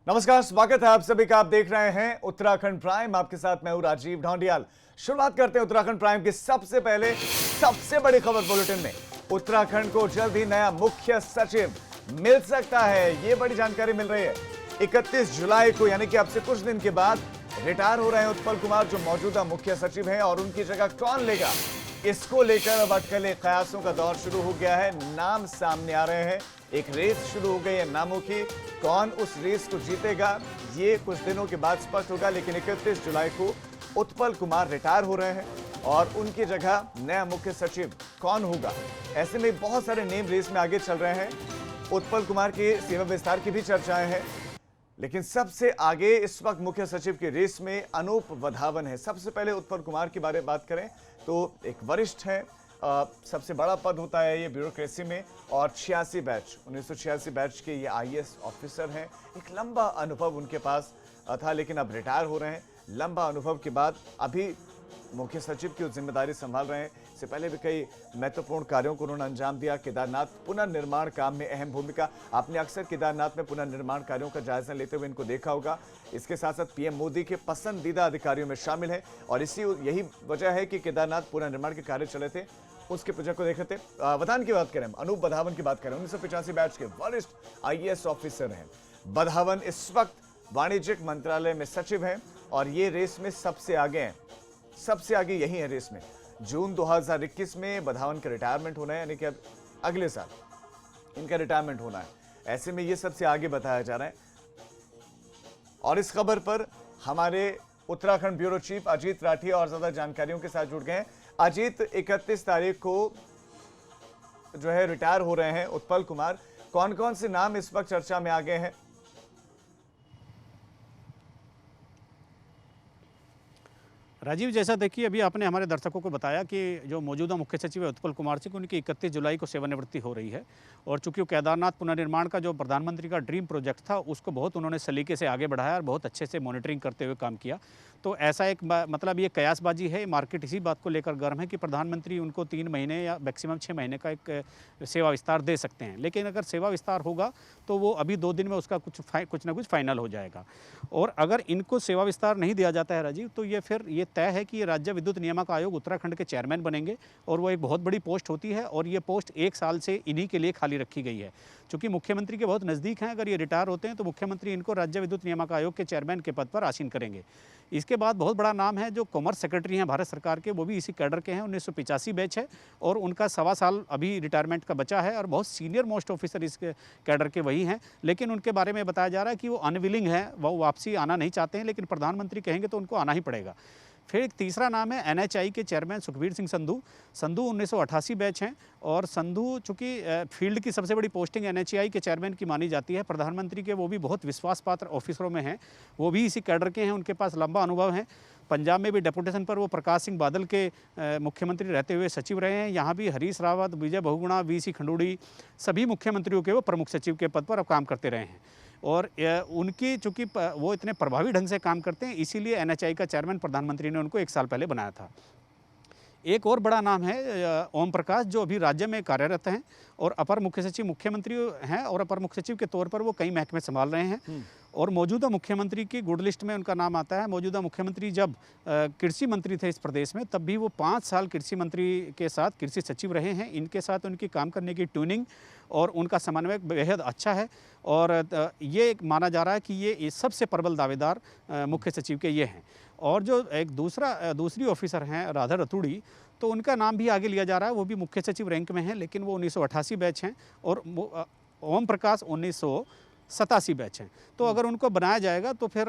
नमस्कार, स्वागत है आप सभी का। आप देख रहे हैं उत्तराखंड प्राइम। आपके साथ मैं हूं राजीव ढोंडियाल। शुरुआत करते हैं उत्तराखंड प्राइम की सबसे पहले सबसे बड़ी खबर बुलेटिन में। उत्तराखंड को जल्द ही नया मुख्य सचिव मिल सकता है, ये बड़ी जानकारी मिल रही है। 31 जुलाई को यानी कि अब से कुछ दिन के बाद रिटायर हो रहे हैं उत्पल कुमार, जो मौजूदा मुख्य सचिव हैं, और उनकी जगह कौन लेगा, इसको लेकर अब अटकलें कयासों का दौर शुरू हो गया है। नाम सामने आ रहे हैं, एक रेस शुरू हो गई है नामों की। कौन उस रेस को जीतेगा ये कुछ दिनों के बाद स्पष्ट होगा, लेकिन 31 जुलाई को उत्पल कुमार रिटायर हो रहे हैं और उनकी जगह नया मुख्य सचिव कौन होगा। ऐसे में बहुत सारे नेम रेस में आगे चल रहे हैं। उत्पल कुमार के सेवा विस्तार की भी चर्चाएं हैं, लेकिन सबसे आगे इस वक्त मुख्य सचिव की रेस में अनूप वधावन है। सबसे पहले उत्पल कुमार के बारे में बात करें तो एक वरिष्ठ है, सबसे बड़ा पद होता है ये ब्यूरोक्रेसी में, और 86 बैच 1986 बैच के ये IAS ऑफिसर हैं। एक लंबा अनुभव उनके पास था, लेकिन अब रिटायर हो रहे हैं। लंबा अनुभव के बाद अभी मुख्य सचिव की जिम्मेदारी संभाल रहे हैं। इससे पहले भी कई महत्वपूर्ण कार्यों को उन्होंने अंजाम दिया। केदारनाथ पुनर्निर्माण काम में अहम भूमिका। आपने अक्सर केदारनाथ में पुनर्निर्माण कार्यों का जायजा लेते हुए इनको देखा होगा। इसके साथ साथ PM मोदी के पसंदीदा अधिकारियों में शामिल है, और यही वजह है कि केदारनाथ पुनर्निर्माण के कार्य चले थे, उसके प्रोजेक्ट को देखे थे। वधावन की बात करें, अनूप वधावन की बात करें, 1985 बैच के वरिष्ठ IAS ऑफिसर हैं। वधावन इस वक्त वाणिज्यिक मंत्रालय में सचिव हैं और ये रेस में सबसे आगे हैं। सबसे आगे यही है रेस में। जून 2021 में वधावन का रिटायरमेंट होना है, यानी कि अब अगले साल इनका रिटायरमेंट होना है। ऐसे में ये सबसे आगे बताया जा रहा है। और इस खबर पर हमारे उत्तराखंड ब्यूरो चीफ अजीत राठी और ज्यादा जानकारियों के साथ जुड़ गए हैं। अजीत, 31 तारीख को जो है रिटायर हो रहे हैं उत्पल कुमार, कौन कौन से नाम इस वक्त चर्चा में आ गए हैं? राजीव, जैसा देखिए अभी आपने हमारे दर्शकों को बताया कि जो मौजूदा मुख्य सचिव है उत्पल कुमार सिंह, उनकी 31 जुलाई को सेवानिवृत्ति हो रही है। और चूंकि वो केदारनाथ पुनर्निर्माण का जो प्रधानमंत्री का ड्रीम प्रोजेक्ट था, उसको बहुत उन्होंने सलीके से आगे बढ़ाया और बहुत अच्छे से मॉनिटरिंग करते हुए काम किया। तो ऐसा एक मतलब ये कयासबाजी है, मार्केट इसी बात को लेकर गर्म है कि प्रधानमंत्री उनको 3 महीने या मैक्सिमम 6 महीने का एक सेवा विस्तार दे सकते हैं। लेकिन अगर सेवा विस्तार होगा तो वो अभी 2 दिन में उसका कुछ ना कुछ फाइनल हो जाएगा। और अगर इनको सेवा विस्तार नहीं दिया जाता है राजीव, तो ये फिर ये तय है कि राज्य विद्युत नियामक आयोग उत्तराखंड के चेयरमैन बनेंगे, और वो एक बहुत बड़ी पोस्ट होती है, और ये पोस्ट 1 साल से इन्हीं के लिए खाली रखी गई है। चूंकि मुख्यमंत्री के बहुत नज़दीक हैं, अगर ये रिटायर होते हैं तो मुख्यमंत्री इनको राज्य विद्युत नियामक आयोग के चेयरमैन के पद पर आसीन करेंगे। इसके बाद बहुत बड़ा नाम है जो कॉमर्स सेक्रेटरी हैं भारत सरकार के, वो भी इसी कैडर के हैं, 1985 बैच है, और उनका 1.25 साल अभी रिटायरमेंट का बचा है, और बहुत सीनियर मोस्ट ऑफिसर इस कैडर के वही हैं। लेकिन उनके बारे में बताया जा रहा है कि वो अनविलिंग है, वो वापसी आना नहीं चाहते हैं, लेकिन प्रधानमंत्री कहेंगे तो उनको आना ही पड़ेगा। फिर एक तीसरा नाम है NHI के चेयरमैन सुखबीर सिंह संधू। संधू 1988 बैच हैं, और संधू चूँकि फील्ड की सबसे बड़ी पोस्टिंग NHI के चेयरमैन की मानी जाती है प्रधानमंत्री के, वो भी बहुत विश्वास पात्र ऑफिसरों में हैं, वो भी इसी कैडर के हैं, उनके पास लंबा अनुभव है। पंजाब में भी डेपुटेशन पर वो प्रकाश सिंह बादल के मुख्यमंत्री रहते हुए सचिव रहे हैं। यहाँ भी हरीश रावत, विजय बहुगुणा, VC खंडूड़ी, सभी मुख्यमंत्रियों के वो प्रमुख सचिव के पद पर अब काम करते रहे हैं। और उनकी चूंकि वो इतने प्रभावी ढंग से काम करते हैं, इसीलिए NHI का चेयरमैन प्रधानमंत्री ने उनको 1 साल पहले बनाया था। एक और बड़ा नाम है ओम प्रकाश, जो अभी राज्य में कार्यरत हैं और अपर मुख्य सचिव मुख्यमंत्री हैं, और अपर मुख्य सचिव के तौर पर वो कई महकमे संभाल रहे हैं। और मौजूदा मुख्यमंत्री की गुड लिस्ट में उनका नाम आता है। मौजूदा मुख्यमंत्री जब कृषि मंत्री थे इस प्रदेश में, तब भी वो 5 साल कृषि मंत्री के साथ कृषि सचिव रहे हैं। इनके साथ उनकी काम करने की ट्यूनिंग और उनका समन्वय बेहद अच्छा है, और ये माना जा रहा है कि ये सबसे प्रबल दावेदार मुख्य सचिव के ये हैं। और जो एक दूसरी ऑफिसर हैं राधा रतूड़ी, तो उनका नाम भी आगे लिया जा रहा है, वो भी मुख्य सचिव रैंक में हैं, लेकिन वो 1988 बैच हैं, और ओम प्रकाश 1987 बैच हैं। तो अगर उनको बनाया जाएगा तो फिर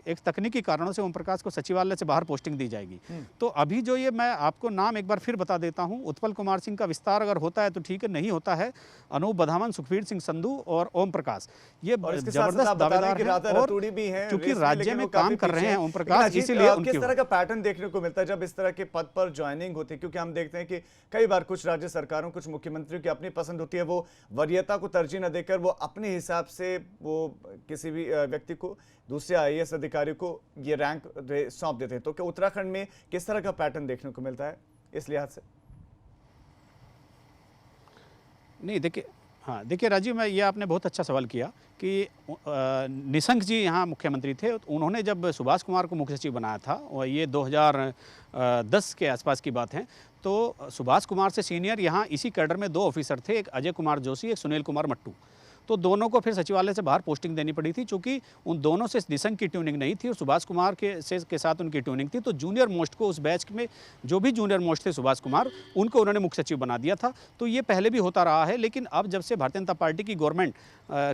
एक तकनीकी कारणों से ओम प्रकाश को सचिवालय से बाहर पोस्टिंग दी जाएगी। तो अभी जो ये मैं आपको नाम एक बार फिर बता देता हूँ, उत्पल कुमार सिंह का विस्तार अगर होता है तो ठीक है, नहीं होता है अनूप वधावन, सुखबीर सिंह संधू और ओम प्रकाश, ये जबरदस्त दावेदार हैं, और चूंकि राज्य में काम कर रहे हैं ओम प्रकाश, इसीलिए किस तरह का पैटर्न देखने को मिलता है जब इस तरह के पद पर ज्वाइनिंग होती है? क्योंकि हम देखते हैं कि कई बार कुछ राज्य सरकारों, कुछ मुख्यमंत्रियों की अपनी पसंद होती है, वो वरीयता को तरजीह न देकर वो अपने हिसाब से वो किसी भी व्यक्ति को, दूसरे IAS अधिकारी को ये रैंक सौंप देते हैं। तो क्या उत्तराखंड में किस तरह का पैटर्न देखने को मिलता है इस लिहाज से? नहीं देखिए, हाँ, देखिए राजीव, मैं ये आपने बहुत अच्छा सवाल किया कि निशंक जी यहाँ मुख्यमंत्री थे। उन्होंने जब सुभाष कुमार को मुख्य सचिव बनाया था, और ये 2010 के आसपास की बात है, तो सुभाष कुमार से सीनियर यहाँ इसी कैडर में 2 ऑफिसर थे, एक अजय कुमार जोशी, एक सुनील कुमार मट्टू। तो दोनों को फिर सचिवालय से बाहर पोस्टिंग देनी पड़ी थी, चूंकि उन दोनों से निशंक की ट्यूनिंग नहीं थी और सुभाष कुमार के साथ उनकी ट्यूनिंग थी। तो जूनियर मोस्ट को, उस बैच में जो भी जूनियर मोस्ट थे सुभाष कुमार, उनको उन्होंने मुख्य सचिव बना दिया था। तो ये पहले भी होता रहा है, लेकिन अब जब से भारतीय जनता पार्टी की गवर्नमेंट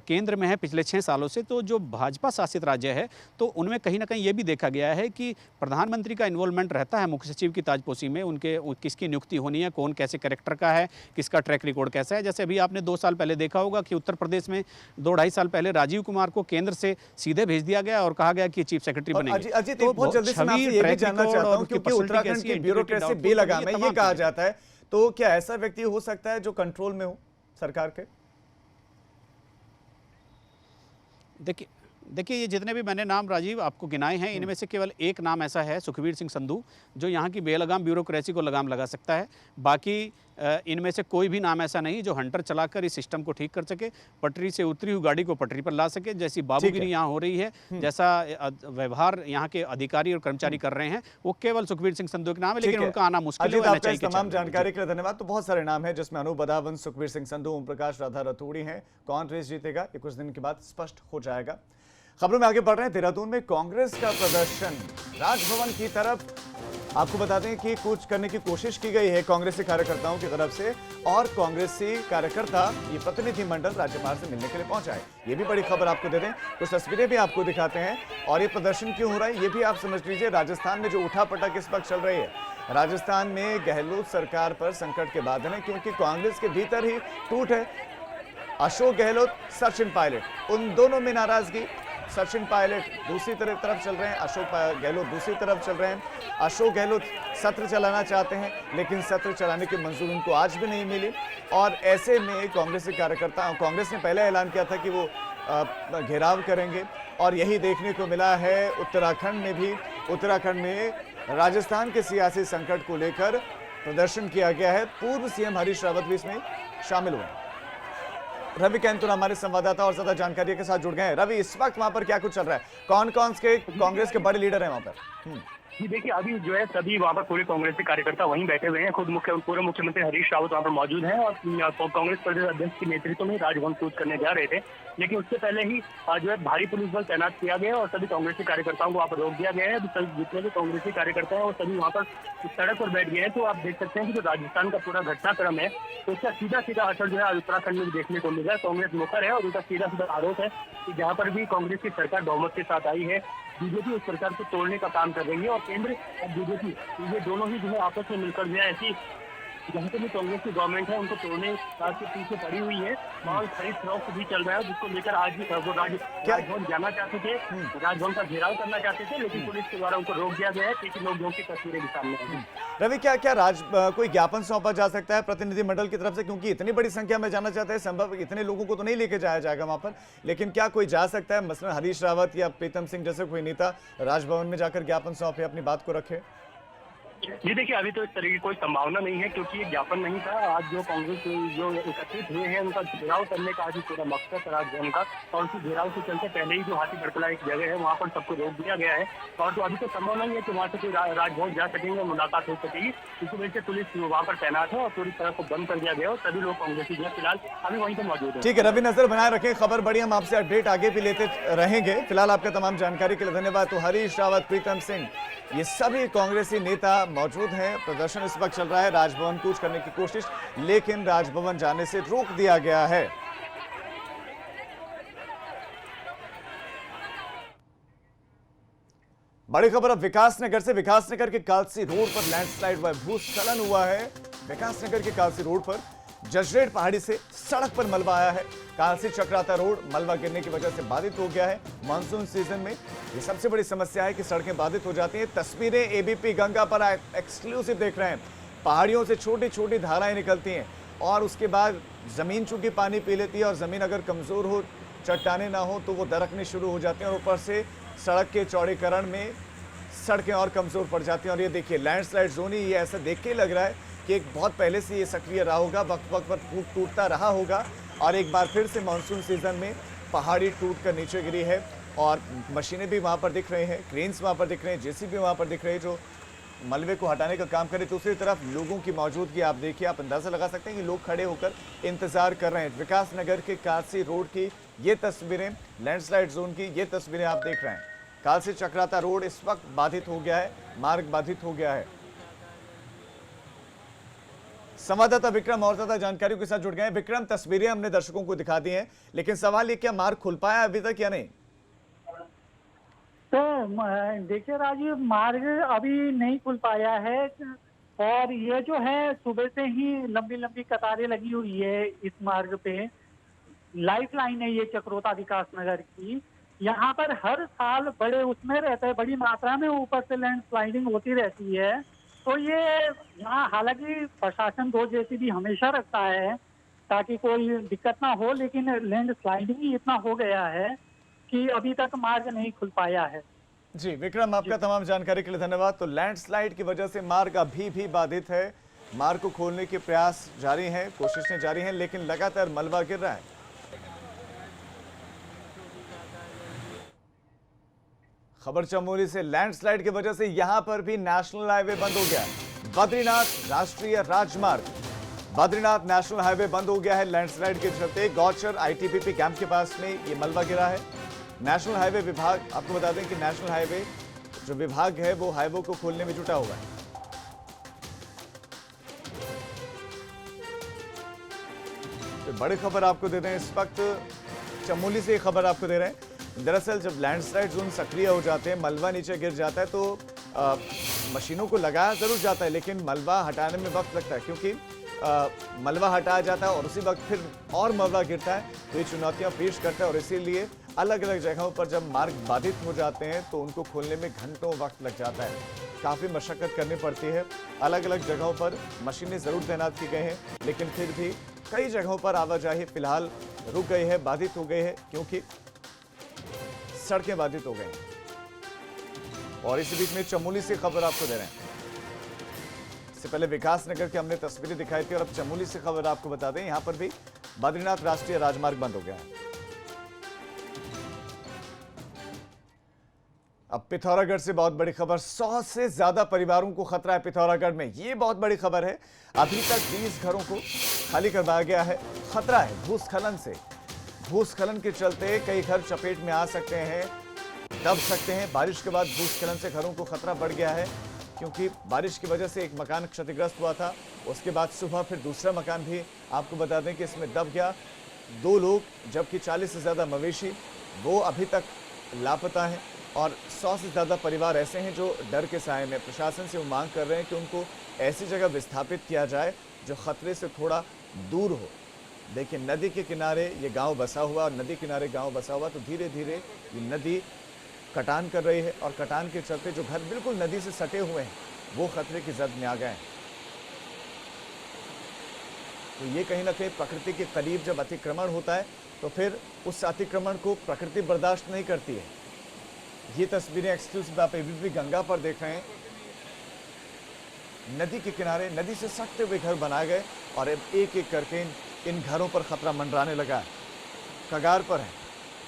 केंद्र में है पिछले 6 सालों से, तो जो भाजपा शासित राज्य है, तो उनमें कहीं ना कहीं ये भी देखा गया है कि प्रधानमंत्री का इन्वॉल्वमेंट रहता है मुख्य सचिव की ताजपोशी में। उनके किसकी नियुक्ति होनी है, कौन कैसे कैरेक्टर का है, किसका ट्रैक रिकॉर्ड कैसा है। जैसे अभी आपने 2 साल पहले देखा होगा कि उत्तर प्रदेश में 2-2.5 साल पहले राजीव कुमार को केंद्र से सीधे भेज दिया गया और कहा गया कि चीफ सेक्रेटरी बनेंगे। अजीत, बहुत जल्दी से मैं आपसे ये भी जानना चाहता हूं, क्योंकि उत्तराखंड की ब्यूरोक्रेसी बेलगाम है, ये कहा जाता है, तो क्या ऐसा व्यक्ति हो सकता है जो कंट्रोल में हो सरकार के? देखिए ये जितने भी मैंने नाम राजीव आपको गिनाए हैं, इनमें से केवल एक नाम ऐसा है, सुखबीर सिंह संधू, जो यहाँ की बेलगाम ब्यूरोक्रेसी को लगाम लगा सकता है। बाकी इनमें से कोई भी नाम ऐसा नहीं जो हंटर चलाकर इस सिस्टम को ठीक कर सके, पटरी से उतरी हुई गाड़ी को पटरी पर ला सके। जैसी बाबूगिरी यहाँ हो रही है, जैसा व्यवहार यहाँ के अधिकारी और कर्मचारी कर रहे हैं, वो केवल सुखबीर सिंह संधू के नाम है, लेकिन उनका आना मुश्किल है। तमाम जानकारी के लिए धन्यवाद। तो बहुत सारे नाम है, जिसमें अनूप बदावन, सुखबीर सिंह संधू, ओम प्रकाश, राधा रतूड़ी हैं। कौन रेस जीतेगा ये कुछ दिन के बाद स्पष्ट हो जाएगा। खबरों में आगे बढ़ रहे हैं। देहरादून में कांग्रेस का प्रदर्शन राजभवन की तरफ। आपको बता दें कि कुछ करने की कोशिश की गई है कांग्रेसी कार्यकर्ताओं की तरफ से, और कांग्रेसी कार्यकर्ता ये प्रतिनिधिमंडल राज्यपाल से मिलने के लिए पहुंचा है। ये भी बड़ी खबर आपको दे दें, कुछ तस्वीरें भी आपको दिखाते हैं। और ये प्रदर्शन क्यों हो रहा है ये भी आप समझ लीजिए। राजस्थान में जो उठापटक इस वक्त चल रही है, राजस्थान में गहलोत सरकार पर संकट के बादल हैं, क्योंकि कांग्रेस के भीतर ही टूट है। अशोक गहलोत, सचिन पायलट, उन दोनों में नाराजगी। सचिन पायलट दूसरी तरफ चल रहे हैं, अशोक गहलोत दूसरी तरफ चल रहे हैं। अशोक गहलोत सत्र चलाना चाहते हैं, लेकिन सत्र चलाने की मंजूरी उनको आज भी नहीं मिली। और ऐसे में कांग्रेसी कार्यकर्ता, कांग्रेस ने पहले ऐलान किया था कि वो घेराव करेंगे, और यही देखने को मिला है उत्तराखंड में भी। उत्तराखंड में राजस्थान के सियासी संकट को लेकर प्रदर्शन किया गया है। पूर्व सीएम हरीश रावत भी इसमें शामिल हुए। रवि कैंतुर हमारे संवाददाता और ज्यादा जानकारी के साथ जुड़ गए हैं। रवि, इस वक्त वहां पर क्या कुछ चल रहा है? कौन कौन के कांग्रेस के बड़े लीडर हैं वहां पर? जी देखिए, अभी जो है सभी वहाँ पर पूरे कांग्रेस के कार्यकर्ता वहीं बैठे हुए हैं। खुद पूर्व मुख्यमंत्री हरीश रावत वहाँ पर मौजूद हैं, और कांग्रेस प्रदेश अध्यक्ष के नेतृत्व में राजभवन कूच करने जा रहे थे। लेकिन उससे पहले ही जो है भारी पुलिस बल तैनात किया गया और सभी कांग्रेसी कार्यकर्ताओं को वहाँ पर रोक दिया गया है। जितने भी कांग्रेसी कार्यकर्ता हैं वो सभी वहाँ पर सड़क पर बैठ गए हैं। तो आप देख सकते हैं कि जो राजस्थान का पूरा घटनाक्रम है, तो उसका सीधा असर जो है उत्तराखंड में देखने को मिला है। कांग्रेस मुखर है और उनका सीधा आरोप है कि जहाँ पर भी कांग्रेस की सरकार बहुमत के साथ आई है, बीजेपी उस सरकार को तोड़ने का काम कर रही है। और केंद्र और बीजेपी, ये दोनों ही जो है आपस में मिलकर जो है ऐसी जहाँ पे भी कांग्रेस की गवर्नमेंट है उनको तोड़ने के पीछे पड़ी हुई है। माल खरीद फरोख्त भी चल रहा है, जिसको लेकर आज भी वो राजभवन जाना चाहते थे, राजभवन का घेराव करना चाहते थे, लेकिन पुलिस के द्वारा उनको रोक दिया गया है। क्योंकि लोगों की तस्वीरें भी सामने आई। रवि, क्या कोई ज्ञापन सौंपा जा सकता है प्रतिनिधिमंडल की तरफ से? क्योंकि इतनी बड़ी संख्या में जाना चाहते हैं, संभव इतने लोगों को तो नहीं लेके जाया जाएगा वहां पर, लेकिन क्या कोई जा सकता है, मसलन हरीश रावत या प्रीतम सिंह जैसे कोई नेता राजभवन में जाकर ज्ञापन सौंपे, अपनी बात को रखे? जी देखिए, अभी तो इस तरह की कोई संभावना नहीं है, क्योंकि ये ज्ञापन नहीं था। आज जो कांग्रेस जो एकत्रित हुए हैं उनका घेराव करने का आज पूरा मकसद था राजभवन का, और उसी घेराव से चलते पहले ही जो हाथी बड़कला एक जगह है वहाँ पर सबको रोक दिया गया है। और तो अभी तो संभव नहीं है कि वहाँ से कोई राजभवन जा सकेंगे, मुलाकात हो सकेगी। इसी वजह से पुलिस वहाँ पर तैनात है और पूरी तरह को बंद कर दिया गया और सभी लोग कांग्रेसी जो फिलहाल अभी वहीं पर मौजूद है। ठीक है रवि, नजर बनाए रखें, खबर बढ़ी, हम आपसे अपडेट आगे भी लेते रहेंगे। फिलहाल आपका तमाम जानकारी के लिए धन्यवाद। तो हरीश रावत, प्रीतम सिंह, ये सभी कांग्रेसी नेता मौजूद हैं। प्रदर्शन इस वक्त चल रहा है, राजभवन कूच करने की कोशिश, लेकिन राजभवन जाने से रोक दिया गया है। बड़ी खबर अब विकासनगर से। विकासनगर के कालसी रोड पर लैंडस्लाइड व भूस्खलन हुआ है। विकासनगर के कालसी रोड पर जजरेट पहाड़ी से सड़क पर मलबा आया है। कालसी चक्राता रोड मलबा गिरने की वजह से बाधित हो गया है। मानसून सीजन में ये सबसे बड़ी समस्या है कि सड़कें बाधित हो जाती हैं। तस्वीरें एबीपी गंगा पर एक्सक्लूसिव देख रहे हैं। पहाड़ियों से छोटी छोटी धाराएं निकलती हैं और उसके बाद जमीन चूंकि पानी पी लेती है, और जमीन अगर कमजोर हो, चट्टाने ना हो, तो वो दरकने शुरू हो जाती हैं, और ऊपर से सड़क के चौड़ीकरण में सड़कें और कमजोर पड़ जाती हैं। और ये देखिए लैंडस्लाइड जोन ही ये ऐसा देख के लग रहा है कि एक बहुत पहले से ये सक्रिय रहा होगा, वक्त वक्त पर टूटता रहा होगा। और एक बार फिर से मानसून सीजन में पहाड़ी टूट कर नीचे गिरी है और मशीनें भी वहां पर दिख रही हैं, क्रेन्स वहां पर दिख रहे हैं, जेसीबी वहां पर दिख रहे हैं जो मलबे को हटाने का काम करे। दूसरी तरफ लोगों की मौजूदगी आप देखिए, आप अंदाजा लगा सकते हैं कि लोग खड़े होकर इंतजार कर रहे हैं। विकास नगर के कालसी रोड की ये तस्वीरें, लैंडस्लाइड जोन की ये तस्वीरें आप देख रहे हैं। कालसी चक्राता रोड इस वक्त बाधित हो गया है, मार्ग बाधित हो गया है। संवाददाता विक्रम और ज्यादा जानकारियों के साथ जुड़ गए हैं। विक्रम, तस्वीरें हमने दर्शकों को दिखा दी हैं, लेकिन सवाल ये क्या मार्ग खुल पाया अभी तक या नहीं? तो देखिए राजीव, मार्ग अभी नहीं खुल पाया है और ये जो है सुबह से ही लंबी लंबी कतारें लगी हुई है इस मार्ग पे। लाइफ लाइन है ये चक्रोता विकास नगर की। यहाँ पर हर साल बड़े उसमें रहते हैं, बड़ी मात्रा में ऊपर से लैंडस्लाइडिंग होती रहती है। तो ये यहाँ हालांकि प्रशासन 2 जेसीबी हमेशा रखता है ताकि कोई दिक्कत ना हो, लेकिन लैंडस्लाइडिंग ही इतना हो गया है कि अभी तक मार्ग नहीं खुल पाया है। जी विक्रम, आपका तमाम जानकारी के लिए धन्यवाद। तो लैंडस्लाइड की वजह से मार्ग अभी भी बाधित है। मार्ग को खोलने के प्रयास जारी हैं, कोशिशें जारी हैं, लेकिन लगातार मलबा गिर रहा है। खबर चमोली से, लैंडस्लाइड की वजह से यहां पर भी नेशनल हाईवे बंद हो गया है। बद्रीनाथ राष्ट्रीय राजमार्ग, बद्रीनाथ नेशनल हाईवे बंद हो गया है लैंडस्लाइड के चलते। गौचर आईटीबीपी कैंप के पास में ये मलबा गिरा है। नेशनल हाईवे विभाग, आपको बता दें कि नेशनल हाईवे जो विभाग है वो हाईवे को खोलने में जुटा हुआ है। तो बड़ी खबर आपको दे रहे हैं, इस वक्त चमोली से खबर आपको दे रहे हैं। दरअसल जब लैंडस्लाइड जोन सक्रिय हो जाते हैं, मलबा नीचे गिर जाता है तो मशीनों को लगाया जरूर जाता है, लेकिन मलबा हटाने में वक्त लगता है, क्योंकि मलबा हटाया जाता है और उसी वक्त फिर और मलबा गिरता है। तो ये चुनौतियां पेश करता है और इसीलिए अलग अलग जगहों पर जब मार्ग बाधित हो जाते हैं तो उनको खोलने में घंटों वक्त लग जाता है, काफ़ी मशक्कत करनी पड़ती है। अलग अलग जगहों पर मशीनें ज़रूर तैनात की गई हैं, लेकिन फिर भी कई जगहों पर आवाजाही फिलहाल रुक गई है, बाधित हो गई है, क्योंकि सड़कें बाधित हो गई हैं। और इसी बीच में चमोली से खबर आपको दे रहे हैं। इससे पहले विकास नगर की हमने तस्वीरें दिखाई थी और अब चमोली से खबर आपको बता दें, यहां पर भी बद्रीनाथ राष्ट्रीय राजमार्ग बंद हो गया है। अब पिथौरागढ़ से बहुत बड़ी खबर, 100 से ज्यादा परिवारों को खतरा है पिथौरागढ़ में। ये बहुत बड़ी खबर है। अभी तक 20 घरों को खाली करवाया गया है। खतरा है भूस्खलन से। भूस्खलन के चलते कई घर चपेट में आ सकते हैं, दब सकते हैं। बारिश के बाद भूस्खलन से घरों को खतरा बढ़ गया है, क्योंकि बारिश की वजह से एक मकान क्षतिग्रस्त हुआ था। उसके बाद सुबह फिर दूसरा मकान भी आपको बता दें कि इसमें दब गया। 2 लोग, जबकि 40 से ज़्यादा मवेशी वो अभी तक लापता हैं और 100 से ज़्यादा परिवार ऐसे हैं जो डर के साए में। प्रशासन से वो मांग कर रहे हैं कि उनको ऐसी जगह विस्थापित किया जाए जो खतरे से थोड़ा दूर हो। देखिए नदी के किनारे ये गांव बसा हुआ, और नदी किनारे गांव बसा हुआ, तो धीरे धीरे ये नदी कटान कर रही है और कटान के चलते जो घर बिल्कुल नदी से सटे हुए हैं वो खतरे की जद में आ गए हैं। तो ये कहीं ना कहीं प्रकृति के करीब जब अतिक्रमण होता है तो फिर उस अतिक्रमण को प्रकृति बर्दाश्त नहीं करती है। ये तस्वीरें एक्सक्लूसिव आप एबीपी गंगा पर देख रहे हैं। नदी के किनारे नदी से सटते हुए घर बनाए गए और अब एक एक करके इन घरों पर खतरा मंडराने लगा है, कगार पर है।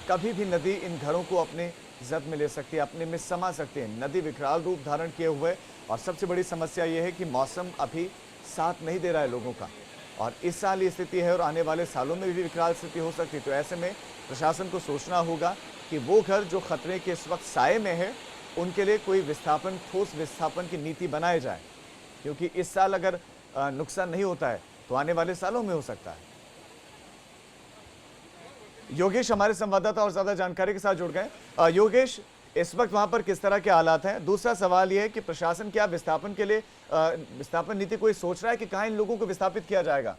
कभी भी नदी इन घरों को अपने जद में ले सकती है, अपने में समा सकती है। नदी विकराल रूप धारण किए हुए, और सबसे बड़ी समस्या ये है कि मौसम अभी साथ नहीं दे रहा है लोगों का, और इस साल ये स्थिति है और आने वाले सालों में भी विकराल स्थिति हो सकती है। तो ऐसे में प्रशासन को सोचना होगा कि वो घर जो खतरे के इस वक्त साए में है उनके लिए कोई विस्थापन, ठोस विस्थापन की नीति बनाई जाए, क्योंकि इस साल अगर नुकसान नहीं होता है तो आने वाले सालों में हो सकता है। योगेश हमारे संवाददाता और ज्यादा जानकारी के साथ जुड़ गए। योगेश, इस वक्त वहां पर किस तरह के हालात हैं? दूसरा सवाल यह है कि प्रशासन क्या विस्थापन के लिए विस्थापन नीति कोई सोच रहा है कि कहां इन लोगों को विस्थापित किया जाएगा?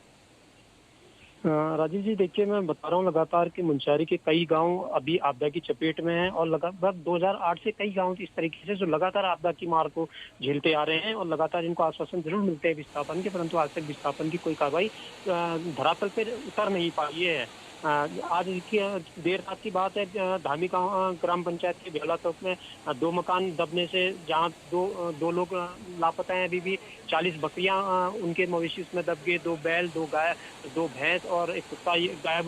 राजीव जी, देखिए मैं बता रहा हूँ लगातार कि मुंशियारी के कई गांव अभी आपदा की चपेट में हैं और लगभग 2008 से कई गांव इस तरीके से जो लगातार आपदा की मार को झेलते आ रहे हैं और लगातार इनको आश्वासन जरूर मिलते हैं विस्थापन के, परंतु आज तक विस्थापन की कोई कार्रवाई धरातल पर उतर नहीं पाई है। आज की देर रात की बात है, धामी ग्राम पंचायत के बेला चौक में 2 मकान दबने से जहां दो लोग लापता हैं अभी भी। 40 बकरियां उनके मवेशी उसमें दब गए, 2 बैल, 2 गाय, 2 भैंस और एक कुत्ता गायब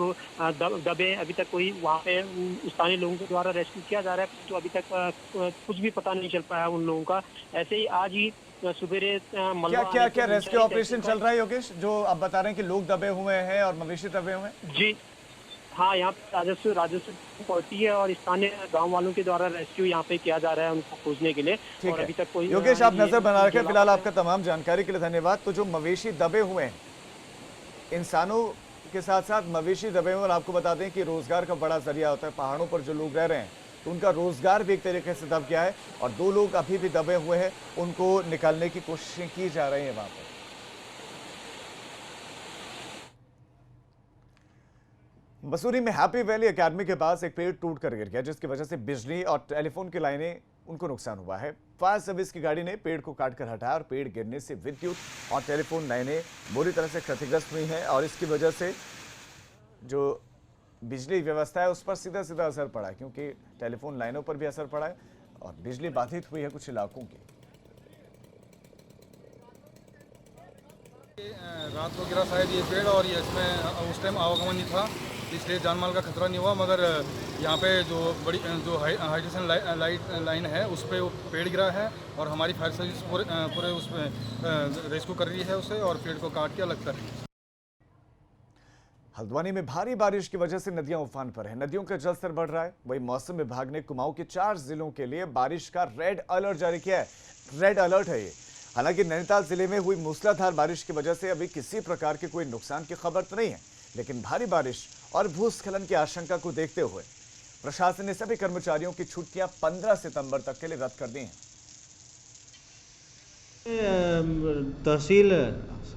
दबे। अभी तक कोई वहाँ पे स्थानीय लोगों के द्वारा रेस्क्यू किया जा रहा है, तो अभी तक कुछ भी पता नहीं चल पाया उन लोगों का। ऐसे ही आज ही सुबेरे क्या रेस्क्यू ऑपरेशन चल रहा है योगेश, जो आप बता रहे हैं कि लोग दबे हुए हैं और मवेशी दबे हुए हैं? जी हाँ, यहाँ पे राजस्व पहुंची है और स्थानीय गांव वालों के द्वारा रेस्क्यू यहाँ पे किया जा रहा है उनको खोजने के लिए। और अभी तक कोई योगेश आप नजर बना रखे, फिलहाल आपका तमाम जानकारी के लिए धन्यवाद। तो जो मवेशी दबे हुए हैं, इंसानों के साथ साथ मवेशी दबे हुए, और आपको बता दें कि रोजगार का बड़ा जरिया होता है। पहाड़ों पर जो लोग रह रहे हैं तो उनका रोजगार भी एक तरीके से दब गया है, और 2 लोग अभी भी दबे हुए हैं, उनको निकालने की कोशिशें की जा रही हैं वहां पर। मसूरी में हैप्पी वैली एकेडमी के पास एक पेड़ टूटकर गिर गया, जिसकी वजह से बिजली और टेलीफोन की लाइनें उनको नुकसान हुआ है। फायर सर्विस की गाड़ी ने पेड़ को काटकर हटाया और पेड़ गिरने से विद्युत और टेलीफोन लाइनें बुरी तरह से क्षतिग्रस्त हुई हैं, और इसकी वजह से जो बिजली व्यवस्था है उस पर सीधा सीधा असर पड़ा है, क्योंकि टेलीफोन लाइनों पर भी असर पड़ा है और बिजली बाधित हुई है कुछ इलाकों की। रात को गिरा शायद ये पेड़, और ये इसमें उस टाइम आवागमन नहीं था, इसलिए जान माल का खतरा नहीं हुआ। मगर यहाँ पे जो हाइड्रेशन लाइन है उस पर वो पेड़ गिरा है, और हमारी फायर सर्विस पूरे उसमें रेस्क्यू कर रही है उसे, और पेड़ को काट के अलग कर रही है। हल्द्वानी में भारी बारिश की वजह से नदियां उफान पर हैं। नदियों का जलस्तर बढ़ रहा है। वहीं मौसम विभाग ने कुमाऊं के 4 जिलों के लिए बारिश का रेड अलर्ट जारी किया है। रेड अलर्ट है ये। हालांकि नैनीताल जिले में हुई मूसलाधार बारिश की वजह से अभी किसी प्रकार के कोई नुकसान की खबर तो नहीं है, लेकिन भारी बारिश और भूस्खलन की आशंका को देखते हुए प्रशासन ने सभी कर्मचारियों की छुट्टियां 15 सितंबर तक के लिए रद्द कर दी हैं। तहसील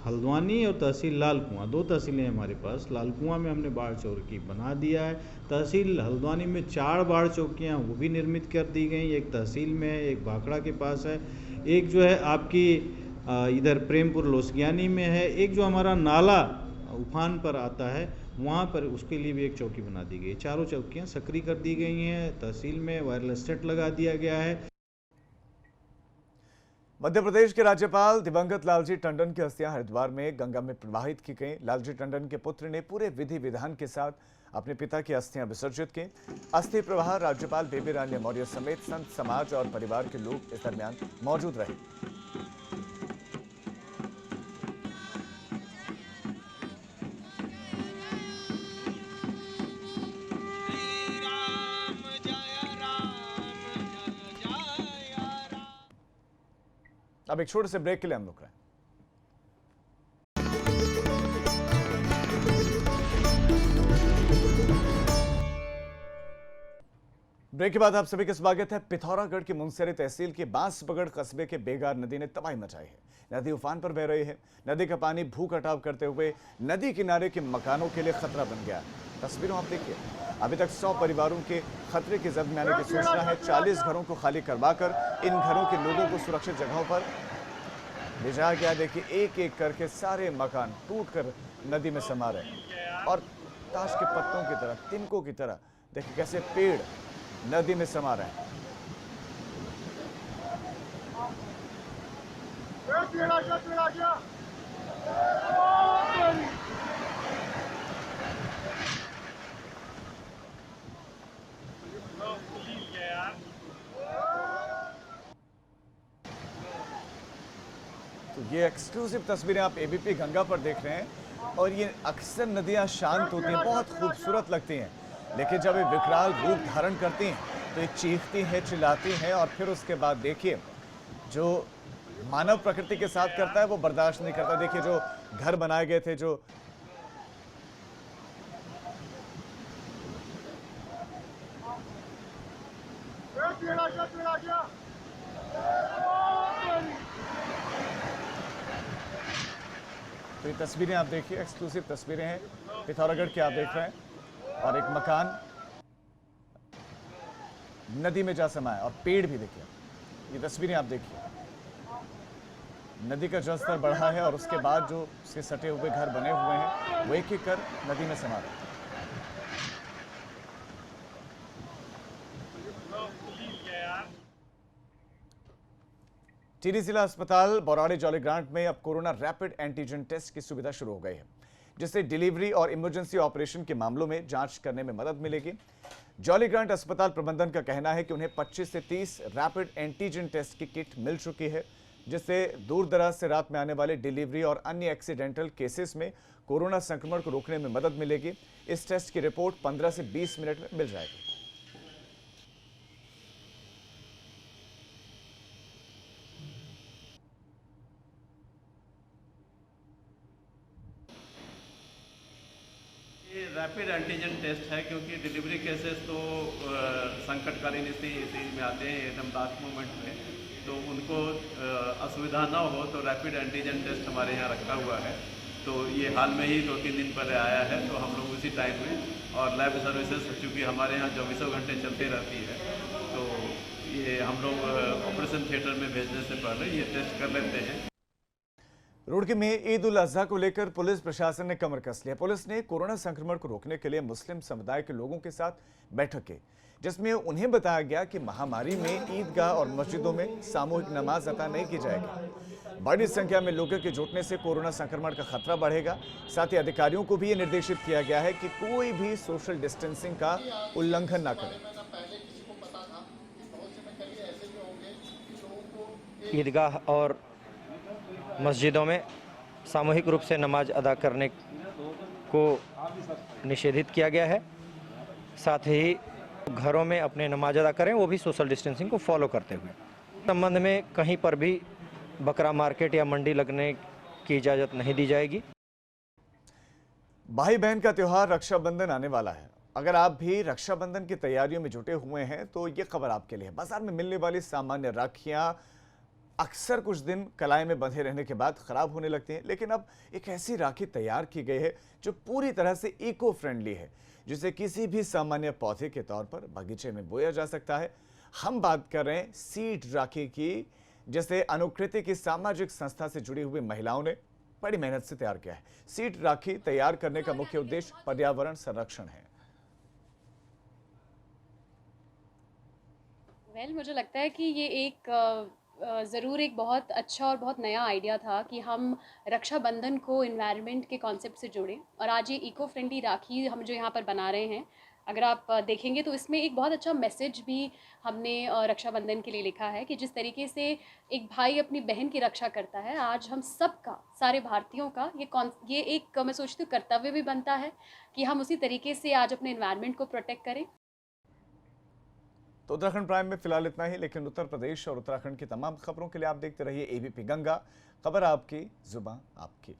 हल्द्वानी और तहसील लाल कुआं, 2 तहसीलें हमारे पास। लाल कुआं में हमने बाढ़ चौकी बना दिया है। तहसील हल्द्वानी में 4 बाढ़ चौकियां वो भी निर्मित कर दी गई। एक तहसील में है, एक भाखड़ा के पास है, एक जो है आपकी इधर प्रेमपुर लोसगियानी में है, एक जो हमारा नाला उफान पर आता है वहाँ पर, उसके लिए भी एक चौकी बना दी गई। 4 चौकियाँ सक्रिय कर दी गई हैं। तहसील में वायरलेस सेट लगा दिया गया है। मध्य प्रदेश के राज्यपाल दिवंगत लालजी टंडन की अस्थियां हरिद्वार में गंगा में प्रवाहित की गई। लालजी टंडन के पुत्र ने पूरे विधि विधान के साथ अपने पिता की अस्थियां विसर्जित की। अस्थि प्रवाह राज्यपाल बेबी रानी मौर्य समेत संत समाज और परिवार के लोग इस दरमियान मौजूद रहे। अब एक छोटे से ब्रेक के लिए हम रुक रहे हैं। ब्रेक के बाद आप सभी का स्वागत है। पिथौरागढ़ की मुनस्यारी तहसील के बांसबगड़ कस्बे के बेगार नदी ने तबाही मचाई है। नदी उफान पर बह रही है। नदी का पानी भू कटाव करते हुए नदी किनारे के मकानों के लिए खतरा बन गया। तस्वीरों आप देखिए, अभी तक 100 परिवारों के खतरे की जद में आने की सूचना है। 40 घरों को खाली करवाकर इन घरों के लोगों को सुरक्षित जगहों पर भेजा गया। देखिए, एक एक करके सारे मकान टूटकर नदी में समा रहे, और ताश के पत्तों की तरह, तिनकों की तरह देखिए कैसे पेड़ नदी में समा रहे हैं। तो ये एक्सक्लूसिव तस्वीरें आप एबीपी गंगा पर देख रहे हैं, और ये अक्सर नदियां शांत होती हैं, बहुत खूबसूरत लगती हैं, लेकिन जब ये विकराल रूप धारण करती हैं तो ये चीखती हैं, चिल्लाती हैं, और फिर उसके बाद देखिए जो मानव प्रकृति के साथ करता है वो बर्दाश्त नहीं करता। देखिए जो घर बनाए गए थे, जो तो ये तस्वीरें आप देखिए, एक्सक्लूसिव तस्वीरें हैं पिथौरागढ़ की आप देख रहे हैं, और एक मकान नदी में जा समा है, और पेड़ भी देखिए। ये तस्वीरें आप देखिए, नदी का जलस्तर बढ़ा है, और उसके बाद जो उसके सटे हुए घर बने हुए हैं वो एक एक कर नदी में समा रहे हैं। टिहरी जिला अस्पताल बौराड़ी जॉलीग्रांट में अब कोरोना रैपिड एंटीजन टेस्ट की सुविधा शुरू हो गई है, जिससे डिलीवरी और इमरजेंसी ऑपरेशन के मामलों में जांच करने में मदद मिलेगी। जॉलीग्रांट अस्पताल प्रबंधन का कहना है कि उन्हें 25 से 30 रैपिड एंटीजन टेस्ट की किट मिल चुकी है, जिससे दूर दराज से रात में आने वाले डिलीवरी और अन्य एक्सीडेंटल केसेस में कोरोना संक्रमण को रोकने में मदद मिलेगी। इस टेस्ट की रिपोर्ट 15 से 20 मिनट में मिल जाएगी। ये रैपिड एंटीजन टेस्ट है, क्योंकि डिलीवरी केसेस तो संकटकालीन स्थिति में आते हैं एकदम लास्ट मोमेंट में, तो उनको असुविधा ना हो तो रैपिड एंटीजन टेस्ट हमारे यहाँ रखा हुआ है। तो ये हाल में ही 2-3 दिन पहले आया है, तो हम लोग उसी टाइम में और लैब सर्विसेज चूँकि हमारे यहाँ 24 घंटे चलती रहती है, तो ये हम लोग ऑपरेशन थिएटर में भेजने से पहले ये टेस्ट कर लेते हैं। रुड़की में ईद उल अजहा को लेकर पुलिस प्रशासन ने कमर कस लिया। पुलिस ने कोरोना संक्रमण को रोकने के लिए मुस्लिम समुदाय के लोगों के साथ बैठक की, जिसमें उन्हें बताया गया कि महामारी में ईदगाह और मस्जिदों में सामूहिक नमाज अता नहीं की जाएगी। बड़ी संख्या में लोगों के जुटने से कोरोना संक्रमण का खतरा बढ़ेगा। साथ ही अधिकारियों को भी ये निर्देशित किया गया है कि कोई भी सोशल डिस्टेंसिंग का उल्लंघन न करें। ईदगाह और मस्जिदों में सामूहिक रूप से नमाज अदा करने को निषेधित किया गया है। साथ ही घरों में अपने नमाज अदा करें, वो भी सोशल डिस्टेंसिंग को फॉलो करते हुए। संबंध में कहीं पर भी बकरा मार्केट या मंडी लगने की इजाज़त नहीं दी जाएगी। भाई बहन का त्योहार रक्षाबंधन आने वाला है। अगर आप भी रक्षाबंधन की तैयारियों में जुटे हुए हैं तो ये खबर आपके लिए है। बाजार में मिलने वाली सामान्य राखियां अक्सर कुछ दिन कलाई में बंधे रहने के बाद खराब होने लगती हैं, लेकिन अब एक ऐसी राखी तैयार की गई है जो पूरी तरह से इको फ्रेंडली है, जिसे किसी भी सामान्य पौधे के तौर पर बगीचे में बोया जा सकता है। हम बात कर रहे हैं सीड राखी की, जिसे अनुकृति की सामाजिक संस्था से जुड़ी हुई महिलाओं ने बड़ी मेहनत से तैयार किया है। सीड राखी तैयार करने का मुख्य उद्देश्य पर्यावरण संरक्षण है। मुझे लगता है कि ये एक ज़रूर एक बहुत अच्छा और बहुत नया आइडिया था कि हम रक्षाबंधन को एनवायरनमेंट के कॉन्सेप्ट से जोड़ें। और आज ये इको फ्रेंडली राखी हम जो यहाँ पर बना रहे हैं, अगर आप देखेंगे तो इसमें एक बहुत अच्छा मैसेज भी हमने रक्षाबंधन के लिए लिखा है कि जिस तरीके से एक भाई अपनी बहन की रक्षा करता है, आज हम सबका, सारे भारतीयों का ये एक मैं सोचती हूँ कर्तव्य भी बनता है कि हम उसी तरीके से आज अपने एनवायरनमेंट को प्रोटेक्ट करें। तो उत्तराखंड प्राइम में फिलहाल इतना ही, लेकिन उत्तर प्रदेश और उत्तराखंड की तमाम खबरों के लिए आप देखते रहिए एबीपी गंगा। खबर आपकी, जुबान आपकी।